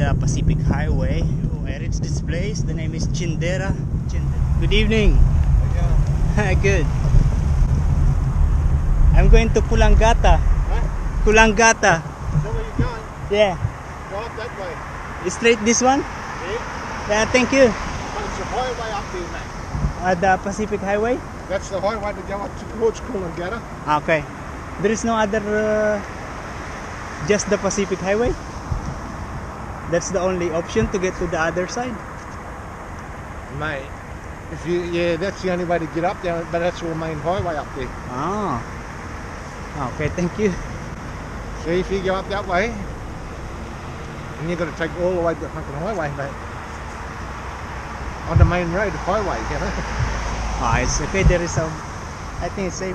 the Pacific Highway. I reached this place. The name is Chindera. Good evening. Good. I'm going to Coolangatta. Huh? Coolangatta. Is that where you're going? Yeah. Go up that way. Straight this one? Yeah. Yeah, thank you. But it's a highway up there, mate. The Pacific Highway? That's the highway to go up towards Coolangatta. Okay. There is no other, just the Pacific Highway? That's the only option to get to the other side? Mate, if you, yeah, that's the only way to get up there, but that's the main highway up there. Ah. Okay, thank you. See, if you go up that way, and you've got to take all the way to the fucking highway, mate. On the main road, highway, you know. Ah, it's okay. There is some. I think it's safe.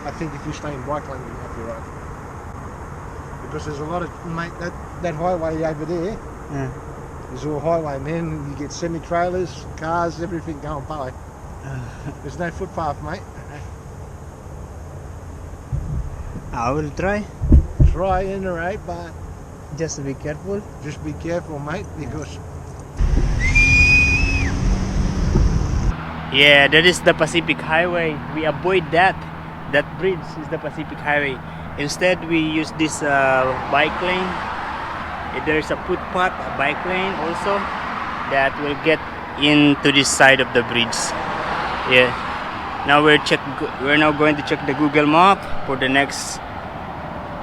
I think if you stay in bike lane, you'll be right. Because there's a lot of, mate, that highway over there, Yeah. is all highway, man. You get semi-trailers, cars, everything going by. There's no footpath, mate. I will try. Try and right, but Just be careful. just be careful, mate, because Yeah, that is the Pacific Highway. We avoid that. That bridge is the Pacific Highway. Instead, we use this bike lane. There is a footpath, a bike lane also that will get into this side of the bridge. Yeah. Now we're now going to check the Google Map for the next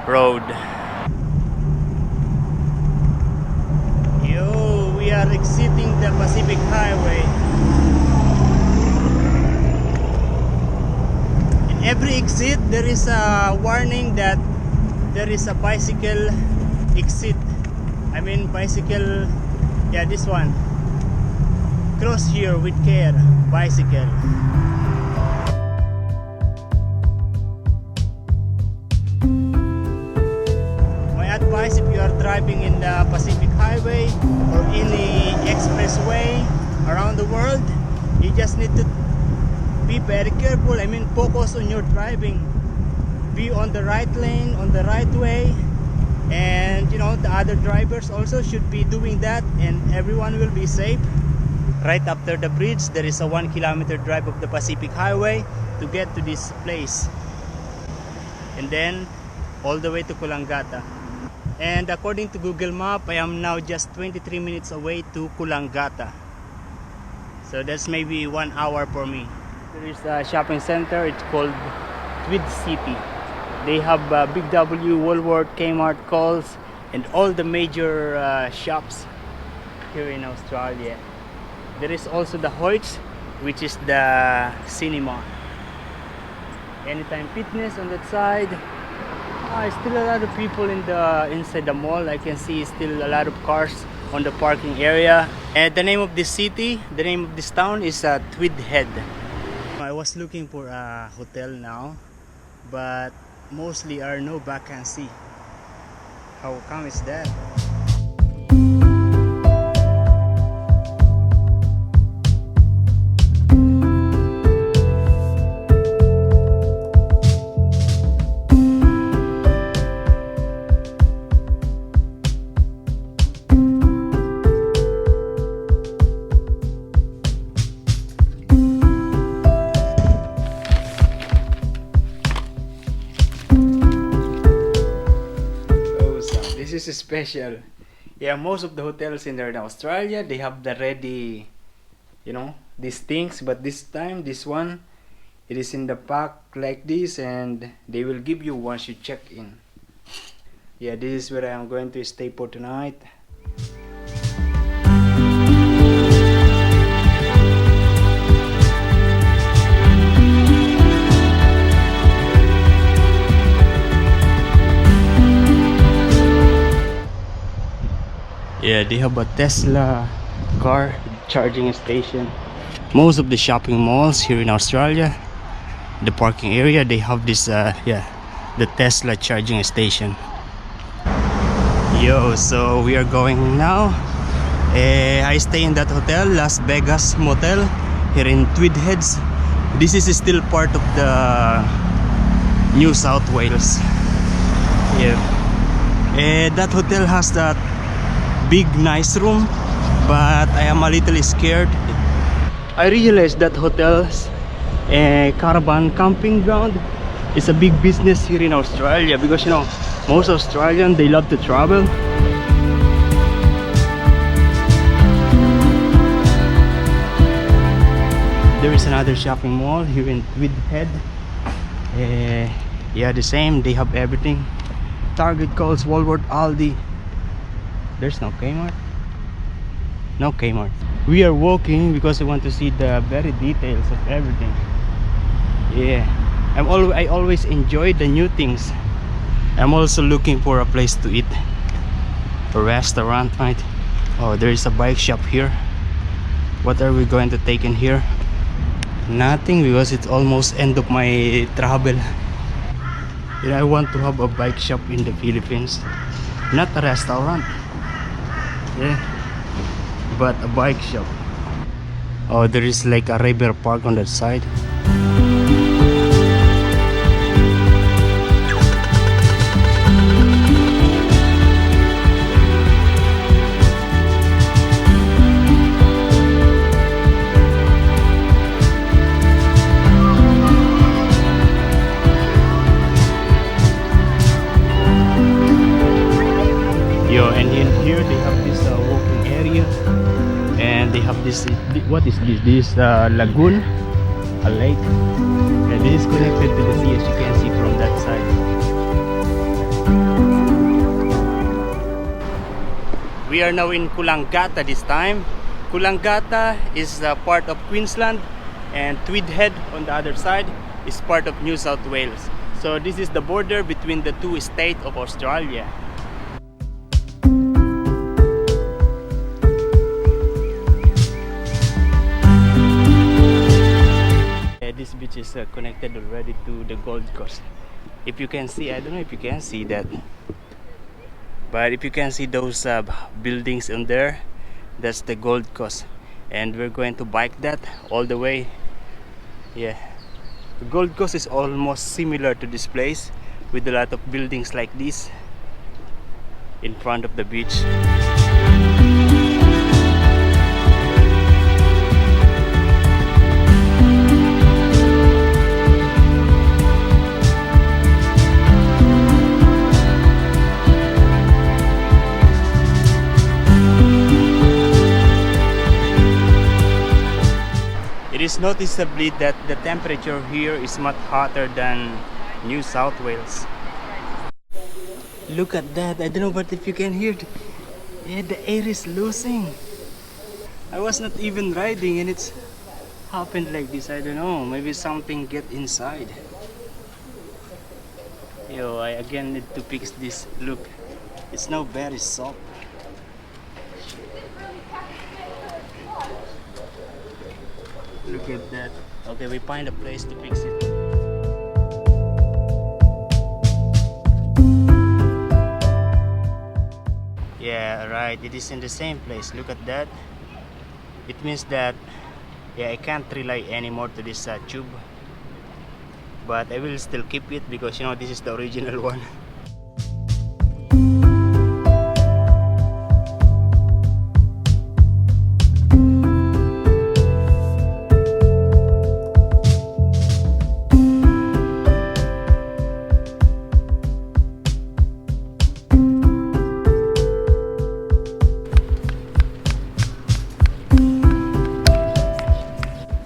road. Yo, we are exiting the Pacific Highway. In every exit, there is a warning that there is a bicycle exit. I mean bicycle, yeah, this one. Cross here with care, bicycle. My advice, if you are driving in the Pacific Highway or any expressway around the world, you just need to be very careful. I mean, focus on your driving. Be on the right lane, on the right way, and you know, the other drivers also should be doing that, and everyone will be safe. Right after the bridge, there is a 1 kilometer drive of the Pacific Highway to get to this place, and then all the way to Coolangatta. And according to Google Map, I am now just 23 minutes away to Coolangatta, so that's maybe 1 hour for me. There is a shopping center. It's called Tweed City. They have Big W, Woolworth, Kmart, Coles, and all the major shops here in Australia. There is also the Hoyts, which is the cinema. Anytime Fitness on that side. Still a lot of people inside the mall. I can see still a lot of cars on the parking area. And the name of this city, the name of this town is Tweed Head. I was looking for a hotel now, but mostly are no vacancy. How come is that? This is special. Yeah, most of the hotels in there in Australia, they have the ready, you know, these things, but this time, this one, it is in the pack like this, and they will give you once you check in. Yeah, this is where I am going to stay for tonight. Yeah, they have a Tesla car charging station. Most of the shopping malls here in Australia, the parking area, they have this the Tesla charging station. Yo, so we are going now. I stay in that hotel, Las Vegas Motel, here in Tweed Heads. This is still part of the New South Wales. Yeah, that hotel has that big nice room, but I am a little scared. I realized that hotels and caravan camping ground is a big business here in Australia, because you know, most Australians, they love to travel. There is another shopping mall here in Tweedhead. Yeah, the same, they have everything. Target, Coles, Walmart, Aldi. There's no Kmart. No Kmart. We are walking because we want to see the very details of everything. Yeah, I always enjoy the new things. I'm also looking for a place to eat, a restaurant, right? Oh, there is a bike shop here. What are we going to take in here? Nothing, because it's almost end of my travel. You know, I want to have a bike shop in the Philippines, not a restaurant. Yeah, but a bike shop. Oh, there is like a river park on that side. And in here they have this walking area, and they have this, what is this? This lagoon, a lake, and this is connected to the sea, as you can see from that side. We are now in Coolangatta this time. Coolangatta is part of Queensland, and Tweedhead on the other side is part of New South Wales. So this is the border between the two states of Australia. This beach is connected already to the Gold Coast. If you can see, I don't know if you can see that, but if you can see those buildings in there, that's the Gold Coast, and we're going to bike that all the way. Yeah, the Gold Coast is almost similar to this place, with a lot of buildings like this in front of the beach. It is noticeably that the temperature here is much hotter than New South Wales. Look at that. I don't know, but if you can hear, yeah, the air is losing. I was not even riding and it's happened like this. I don't know, maybe something get inside. Yo, I again need to fix this. Look, it's now very soft. Look at that. Okay, we find a place to fix it. Yeah, right. It is in the same place. Look at that. It means that, yeah, I can't rely anymore to this tube. But I will still keep it because, you know, this is the original one.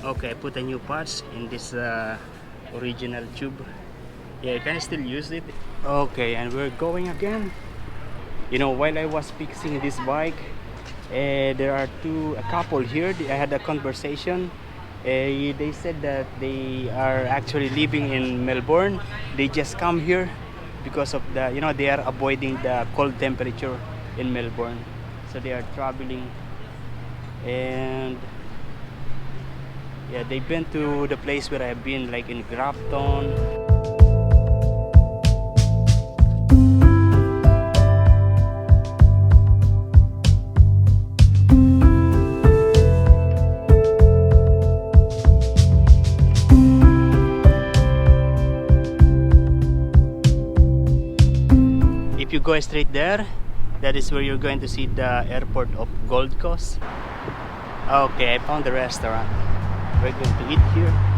Okay, I put a new parts in this original tube. Yeah, I can still use it. Okay, and we're going again. You know, while I was fixing this bike, there are a couple here. I had a conversation. They said that they are actually living in Melbourne. They just come here because of the, you know, they are avoiding the cold temperature in Melbourne. So they are traveling, and yeah, they've been to the place where I've been, like in Grafton. If you go straight there, That is where you're going to see the airport of Gold Coast. Okay, I found the restaurant. We're going to eat here.